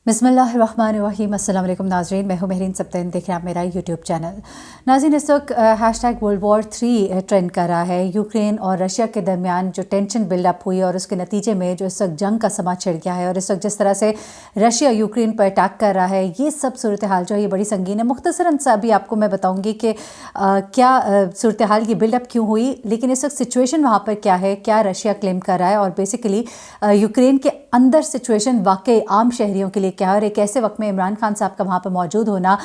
बिस्मिल्लाहिर्रहमानिर्रहीम। अस्सलाम वालेकुम नाज़रीन, मैं हूँ महरीन सब्तैन, देख रहे हैं आप मेरा यूट्यूब चैनल। नाज़रीन, इस वक्त #WorldWar3 ट्रेंड कर रहा है। यूक्रेन और रशिया के दरमियान जो टेंशन बिल्डअप हुई और उसके नतीजे में जो इस वक्त जंग का समा छिड़ गया है और इस वक्त जिस तरह से रशिया यूक्रेन पर अटैक कर रहा है, ये सब सूरत हाल जो है ये बड़ी संगीन है। मुख्तसरन सा अभी आपको मैं बताऊँगी कि क्या सूरत हाल ये बिल्डअप क्यों हुई, लेकिन इस वक्त सिचुएशन वहाँ पर क्या है, क्या रशिया क्लेम कर रहा है और बेसिकली यूक्रेन के अंदर सिचुएशन वाकई आम शहरियों के लिए क्या है, और एक ऐसे वक्त में इमरान खान साहब का वहाँ पर मौजूद होना,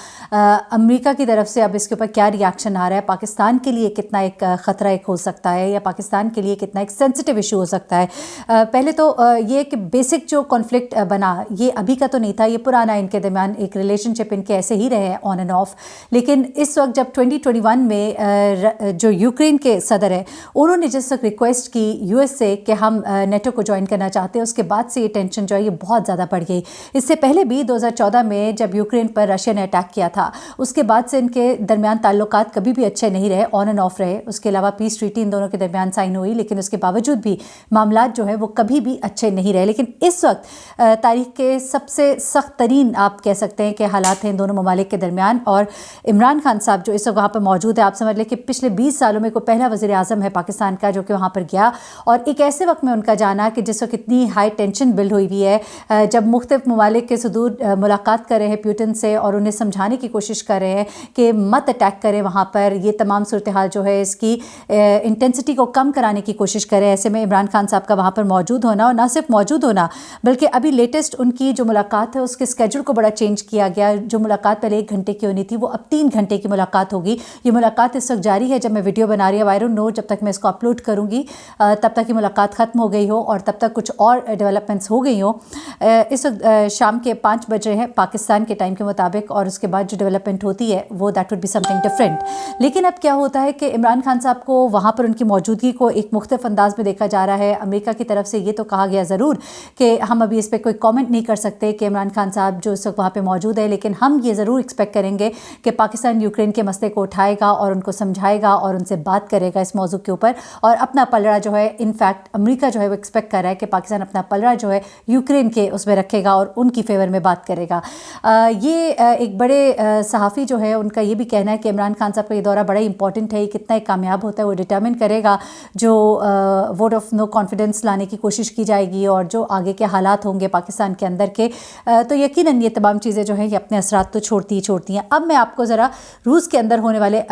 अमेरिका की तरफ से अब इसके ऊपर क्या रिएक्शन आ रहा है, पाकिस्तान के लिए कितना एक ख़तरा एक हो सकता है या पाकिस्तान के लिए कितना एक सेंसिटिव इशू हो सकता है। पहले तो ये कि बेसिक जो कॉन्फ्लिक्ट बना ये अभी का तो नहीं था, ये पुराना इनके दरमियान एक रिलेशनशिप इनके ऐसे ही रहे हैं ऑन एंड ऑफ। लेकिन इस वक्त जब 2021 में जो यूक्रेन के सदर है उन्होंने जिस वक्त रिक्वेस्ट की यूएस से कि हम नेटो को ज्वाइन करना चाहते हैं, उसके बाद से ये टेंशन जो है ये बहुत ज़्यादा बढ़ गई। इससे पहले भी 2014 में जब यूक्रेन पर रशिया ने अटैक किया था, उसके बाद से इनके दरमियान ताल्लुकात कभी भी अच्छे नहीं रहे, ऑन एंड ऑफ रहे। उसके अलावा पीस ट्रीटी इन दोनों के दरमियान साइन हुई, लेकिन उसके बावजूद भी मामला जो है वो कभी भी अच्छे नहीं रहे। लेकिन इस वक्त तारीख के सबसे सख्त तरीन आप कह सकते हैं कि हालात हैं इन दोनों ममालिक के दरमियान। और इमरान खान साहब जो इस वक्त वहाँ पर मौजूद है, आप समझ लें कि पिछले 20 सालों में कोई पहला वज़ीर आज़म है पाकिस्तान का जो कि वहाँ पर गया, और एक ऐसे वक्त में उनका जाना कि जिस वक्त इतनी हाई टेंशन बिल्ड हुई हुई है, जब मुख्तलिफ ममालिक के सदूर मुलाकात कर रहे हैं प्यूटन से और उन्हें समझाने की कोशिश कर रहे हैं कि मत अटैक करें वहाँ पर, ये तमाम सूरत हाल जो है इसकी इंटेंसिटी को कम कराने की कोशिश करें। ऐसे में इमरान खान साहब का वहाँ पर मौजूद होना, और ना सिर्फ मौजूद होना बल्कि अभी लेटेस्ट उनकी जो मुलाकात है उसके स्केड्यूल को बड़ा चेंज किया गया। जो मुलाकात पहले 1 घंटे की होनी थी वो अब 3 घंटे की मुलाकात होगी। ये मुलाकात इस वक्त जारी है जब मैं वीडियो बना रही हूँ। आई डोंट नो जब तक मैं इसको अपलोड करूँगी तब तक ये मुलाकात ख़त्म हो गई हो और तब तक कुछ और डेवलपमेंट्स हो गई हो। इस वक्त शाम के 5 बज रहे हैं पाकिस्तान के टाइम के मुताबिक, और उसके बाद जो डेवलपमेंट होती है वो that would be something different. लेकिन अब क्या होता है कि इमरान खान साहब को वहाँ पर उनकी मौजूदगी को एक मुख्तलिफ अंदाज में देखा जा रहा है। अमेरिका की तरफ से ये तो कहा गया ज़रूर कि हम अभी इस पर कोई कॉमेंट नहीं कर सकते कि इमरान खान साहब जो इस वक्त वहाँ पर मौजूद है, लेकिन हम ये ज़रूर एक्सपेक्ट करेंगे कि पाकिस्तान यूक्रेन के मसले को उठाएगा और उनको समझाएगा और उनसे बात करेगा इस मौजू के ऊपर, और अपना पलड़ा जो है इनफैक्ट अमेरिका जो है वो एक्सपेक्ट कर रहा है कि पाकिस्तान अपना पलड़ा जो है यूक्रेन के उसमें रखेगा और उनकी फेवर में बात करेगा। ये एक बड़े सहाफ़ी जो है उनका ये भी कहना है कि इमरान खान साहब का ये दौरा बड़ा इंपॉर्टेंट है, ये कितना कामयाब होता है वो डिटर्मिन करेगा। जो वोट ऑफ नो कॉन्फिडेंस लाने की कोशिश की जाएगी और जो आगे के हालात होंगे पाकिस्तान के अंदर के, तो यकीनन ये तमाम चीज़ें जो हैं ये अपने असरात तो छोड़ती ही छोड़ती हैं। अब मैं आपको ज़रा रूस के अंदर होने वाले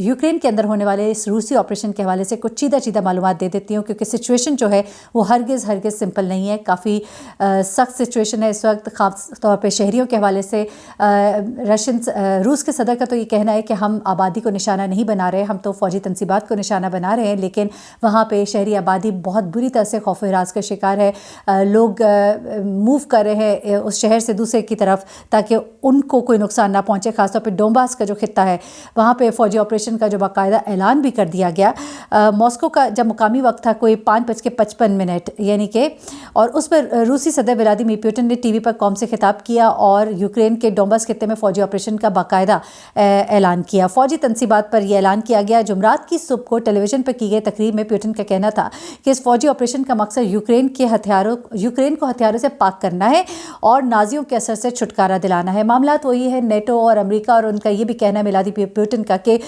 यूक्रेन के अंदर होने वाले इस रूसी ऑपरेशन के हवाले से कुछ सीधा मालूमात दे देती हूँ, क्योंकि सिचुएशन जो है वो हरगिज़ सिंपल नहीं है। काफ़ी सख्त सिचुएशन है इस वक्त, ख़ास तौर पे शहरियों के हवाले से। रूस के सदर का तो ये कहना है कि हम आबादी को निशाना नहीं बना रहे, हम तो फ़ौजी तनसीबात को निशाना बना रहे हैं, लेकिन वहाँ पे शहरी आबादी बहुत बुरी तरह से खौफ हिरास का शिकार है। लोग मूव कर रहे हैं उस शहर से दूसरे की तरफ ताकि उनको कोई नुकसान ना पहुँचे। ख़ासतौर पर डोंबास का जो खित्ता है वहाँ पर फ़ौजी ऑपरेशन का जो बाकायदा ऐलान भी कर दिया गया। मॉस्को का जब मुकामी वक्त था कोई 5:55 यानी कि, और उस पर रूसी सदर व्लादिमीर पुतिन ने टीवी पर कौम से खिताब किया और यूक्रेन के डोंबास खित्ते में फ़ौजी ऑपरेशन का बाकायदा ऐलान किया। फ़ौजी तनसीबात पर यह ऐलान किया गया। जुमरात की सुबह को टेलीविज़न पर की गई तकरीर में पुतिन का कहना था कि इस फ़ौजी ऑपरेशन का मकसद यूक्रेन को हथियारों से पाक करना है और नाजियों के असर से छुटकारा दिलाना है। मामला तो वही है नेटो और अमेरिका, और उनका ये भी कहना है व्लादिमीर पुतिन का कि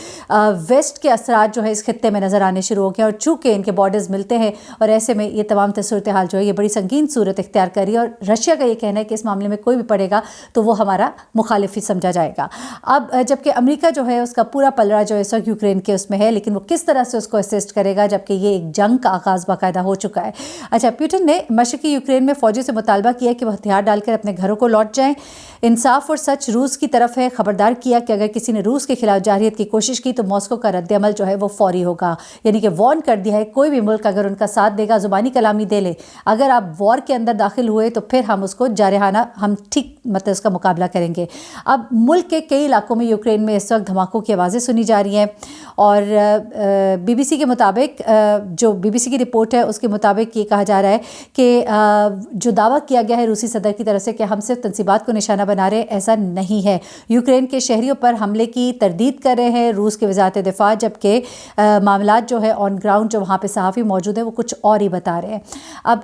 वेस्ट के असरात जो है इस खित्ते में नज़र आने शुरू हो गए और चूँकि इनके बॉर्डर्स मिलते हैं और ऐसे में ये तमाम सूरत हाल जो है ये बड़ी संगीन सूरत इख्तियार करी। और रशिया का ये कहना है कि इस मामले में कोई भी पड़ेगा तो वो हमारा मुखालिफ ही समझा जाएगा। अब जबकि अमेरिका जो है उसका पूरा पलड़ा जो है इस वक्त यूक्रेन के उसमें है, लेकिन वो किस तरह से उसको असिस्ट करेगा जबकि ये एक जंग का आगाज़ बाकायदा हो चुका है। अच्छा, पुतिन ने मशरक़ी यूक्रेन में फ़ौजी से मुतालबा किया कि वो हथियार डालकर अपने घरों को लौट जाएं। इंसाफ और सच रूस की तरफ है। खबरदार किया कि अगर किसी ने रूस के खिलाफ जारहियत की कोशिश की तो मॉस्को का रद्द-ए-अमल जो है वो फौरी होगा। यानी कि वार्न कर दिया है, कोई भी मुल्क अगर उनका साथ देगा, ज़ुबानी कलामी दे ले, अगर आप वॉर के अंदर दाखिल हुए तो फिर हम उसको जारहाना हम ठीक मतलब उसका मुकाबला करेंगे। अब मुल्क के कई इलाकों में यूक्रेन में इस वक्त धमाकों की आवाज़ें सुनी जा रही हैं और बीबीसी के मुताबिक, जो बीबीसी की रिपोर्ट है उसके मुताबिक ये कहा जा रहा है कि जो दावा किया गया है रूसी सदर की तरफ से कि हम सिर्फ तनसीबात को निशाना बना रहे, ऐसा नहीं है। यूक्रेन के शहरियों पर हमले की तरदीद कर रहे हैं रूस के वज़ारत दिफ़ा, जबकि मामलात जो है ऑन ग्राउंड जो वहाँ पे सहाफ़ी मौजूद है वो कुछ और ही बता रहे हैं। अब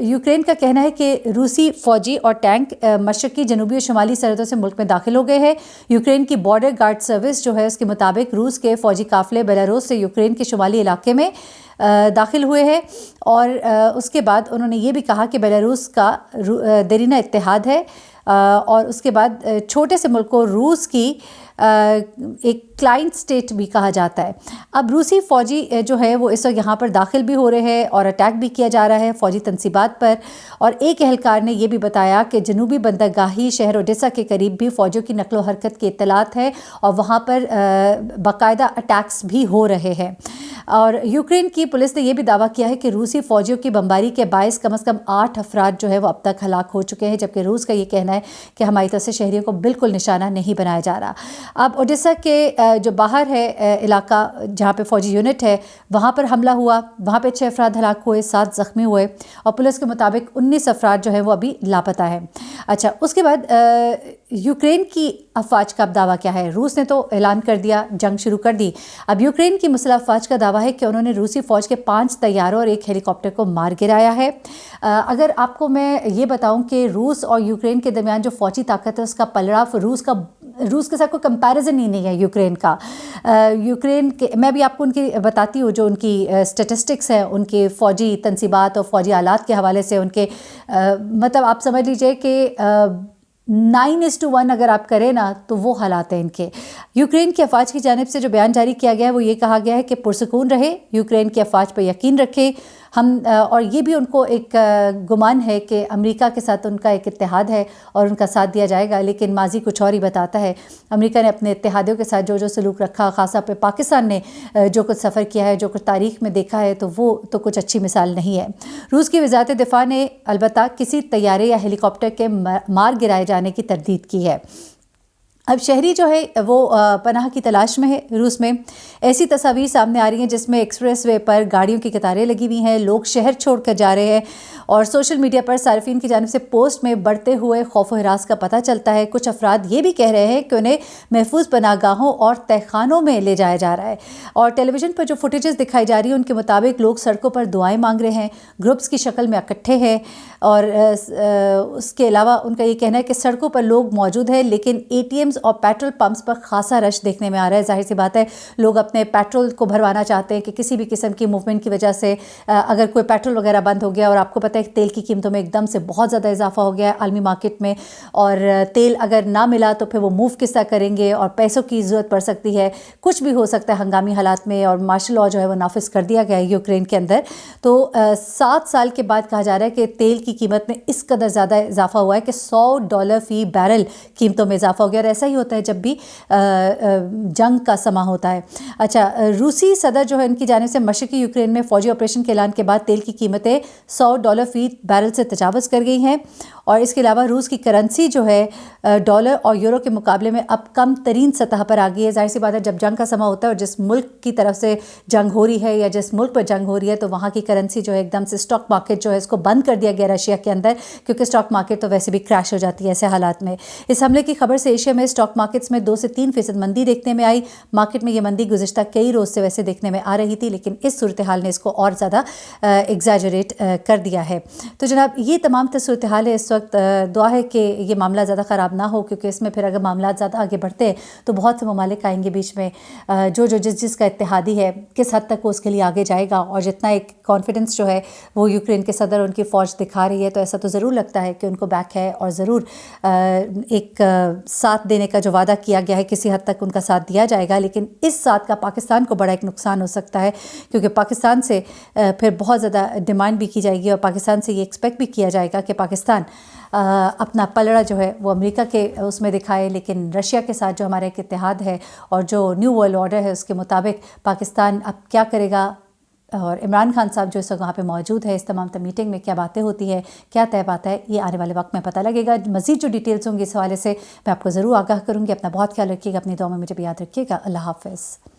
यूक्रेन का कहना है कि रूसी फौजी और टैंक मशरकी, जनूबी और शुमाली सरहदों से मुल्क में दाखिल हो गए हैं। यूक्रेन की बॉर्डर गार्ड सर्विस जो है उसके मुताबिक रूस के फौजी काफिले बेलारूस से यूक्रेन के शुमाली इलाके में दाखिल हुए हैं और उसके बाद उन्होंने ये भी कहा कि बेलारूस का देरीना इत्तेहाद है और उसके बाद छोटे से मुल्क को रूस की एक क्लाइंट स्टेट भी कहा जाता है। अब रूसी फ़ौजी जो है वो इस वक्त यहाँ पर दाखिल भी हो रहे हैं और अटैक भी किया जा रहा है फ़ौजी तनसीबात पर। और एक एहलकार ने यह भी बताया कि जनूबी बंदरगाही शहर ओडेसा के करीब भी फ़ौजियों की नकलो हरकत की इत्तलात है और वहाँ पर बाकायदा अटैक्स भी हो रहे हैं। और यूक्रेन की पुलिस ने यह भी दावा किया है कि रूसी फ़ौजियों की बमबारी के बायस कम से कम 8 अफराद जो है वो अब तक हलाक हो चुके हैं, जबकि रूस का ये कहना है कि हमारी तरफ से शहरियों को बिल्कुल निशाना नहीं बनाया जा रहा। अब ओडेसा के जो बाहर है इलाका जहाँ पे फ़ौजी यूनिट है वहाँ पर हमला हुआ, वहाँ पे 6 अफराद हलाक हुए, 7 ज़ख्मी हुए और पुलिस के मुताबिक 19 अफराद जो है वो अभी लापता है। अच्छा, उसके बाद यूक्रेन की अफवाज का अब दावा क्या है? रूस ने तो ऐलान कर दिया, जंग शुरू कर दी। अब यूक्रेन की मुसल्लह अफवाज का दावा है कि उन्होंने रूसी फ़ौज के 5 तैयारों और 1 हेलीकॉप्टर को मार गिराया है। अगर आपको मैं ये बताऊं कि रूस और यूक्रेन के दरमियान जो फ़ौजी ताकत है उसका पलड़ा रूस के साथ कोई कंपैरिजन ही नहीं है यूक्रेन का। यूक्रेन के मैं भी आपको उनकी बताती हूँ जो उनकी स्टेटिस्टिक्स हैं, उनके फ़ौजी तनसीबात और फ़ौजी आलात के हवाले से उनके मतलब आप समझ लीजिए कि 9:1 अगर आप करें ना तो वो हालात हैं इनके। यूक्रेन की अफवाज की जानिब से जो बयान जारी किया गया है वो ये कहा गया है कि पुरसकून रहे, यूक्रेन की अफवाज पर यकीन रखें हम। और ये भी उनको एक गुमान है कि अमेरिका के साथ उनका एक इत्तेहाद है और उनका साथ दिया जाएगा, लेकिन माजी कुछ और ही बताता है। अमेरिका ने अपने इत्तेहादियों के साथ जो जो सलूक रखा, ख़ासा पे पाकिस्तान ने जो कुछ सफ़र किया है, जो कुछ तारीख़ में देखा है, तो वो तो कुछ अच्छी मिसाल नहीं है। रूस की वज़ारत दिफ़ा ने अलबत्ता किसी तैयारे या हेलीकॉप्टर के मार गिराए जाने की तरदीद की है। अब शहरी जो है वो पनाह की तलाश में है। रूस में ऐसी तस्वीर सामने आ रही हैं जिसमें एक्सप्रेस वे पर गाड़ियों की कतारें लगी हुई हैं, लोग शहर छोड़कर जा रहे हैं और सोशल मीडिया पर सार्फिन की जानिब से पोस्ट में बढ़ते हुए खौफ व हिरास का पता चलता है। कुछ अफराद ये भी कह रहे हैं कि उन्हें महफूज पनाहगाहों और तहखानों में ले जाया जा रहा है। और टेलीविज़न पर जो फुटेजेस दिखाई जा रही है उनके मुताबिक लोग सड़कों पर दुआएँ मांग रहे हैं, ग्रुप्स की शक्ल में इकट्ठे हैं और उसके अलावा उनका ये कहना है कि सड़कों पर लोग मौजूद हैं, लेकिन ATMs और पेट्रोल पंप्स पर खासा रश देखने में आ रहा है। जाहिर सी बात है लोग अपने पेट्रोल को भरवाना चाहते हैं कि किसी भी किस्म की मूवमेंट की वजह से अगर कोई पेट्रोल वगैरह बंद हो गया, और आपको पता है कि तेल की कीमतों में एकदम से बहुत ज़्यादा इजाफा हो गया है आलमी मार्केट में, और तेल अगर ना मिला तो फिर वो मूव किस तरह करेंगे और पैसों की ज़रूरत पड़ सकती है, कुछ भी हो सकता है हंगामी हालात में। और मार्शल लॉ जो है वो नाफिज कर दिया गया है यूक्रेन के अंदर। तो 7 साल के बाद कहा जा रहा है कि तेल की कीमत में इस कदर ज़्यादा इजाफा हुआ है कि $100 फ़ी बैरल कीमतों में इजाफा हो गया। और ऐसा ही होता है जब भी जंग का समा होता है। अच्छा, रूसी सदर जो है उनकी जानिब से मशरकी यूक्रेन में फ़ौजी ऑपरेशन के ऐलान के बाद तेल की कीमतें $100 फ़ी बैरल से तजावज़ कर गई हैं। और इसके अलावा रूस की करेंसी जो है डॉलर और यूरो के मुकाबले में अब कम तरीन सतह पर आ गई है। जाहिर सी बात है जब जंग का समा होता है और जिस मुल्क की तरफ से जंग हो रही है या जिस मुल्क पर जंग हो रही है तो वहाँ की करेंसी जो है एकदम से, स्टॉक मार्केट जो है इसको बंद कर दिया गया रशिया के अंदर, क्योंकि स्टॉक मार्केट तो वैसे भी क्रैश हो जाती है ऐसे हालात में। इस हमले की खबर से एशिया में स्टॉक मार्केट्स में 2 से 3% मंदी देखने में आई। मार्केट में ये मंदी गुज़िश्ता कई रोज़ से वैसे देखने में आ रही थी, लेकिन इस सूरत हाल ने इसको और ज़्यादा एग्जैजरेट कर दिया है। तो जनाब ये तमाम सूरत हाल है इस वक्त। दुआ है कि ये मामला ज़्यादा ख़राब ना हो, क्योंकि इसमें फिर अगर मामला ज़्यादा आगे बढ़ते हैं तो बहुत से ममालिक आएंगे बीच में, जो जिसका इत्तेहादी है किस हद तक वो उसके लिए आगे जाएगा। और जितना एक कॉन्फिडेंस जो है वो यूक्रेन के सदर उनकी फ़ौज दिखा रही है, तो ऐसा तो ज़रूर लगता है कि उनको बैक है और ज़रूर एक साथ देने का जो वादा किया गया है किसी हद तक उनका साथ दिया जाएगा। लेकिन इस साथ का पाकिस्तान को बड़ा एक नुकसान हो सकता है, क्योंकि पाकिस्तान से फिर बहुत ज़्यादा डिमांड भी की जाएगी और पाकिस्तान से ये एक्सपेक्ट भी किया जाएगा कि पाकिस्तान अपना पलड़ा जो है वो अमेरिका के उसमें दिखाए। लेकिन रशिया के साथ जो हमारा एक इत्तेहाद है और जो न्यू वर्ल्ड ऑर्डर है उसके मुताबिक पाकिस्तान अब क्या करेगा, और इमरान खान साहब जो इस वक्त वहाँ पे मौजूद है, इस तमाम मीटिंग में क्या बातें होती है, क्या तय बात है, ये आने वाले वक्त में पता लगेगा। मज़ीद जो डिटेल्स होंगी इस हवाले से मैं आपको ज़रूर आगाह करूँगी। अपना बहुत ख्याल रखिएगा, अपनी दुआ में मुझे भी याद रखिएगा। अल्लाह हाफ़िज़।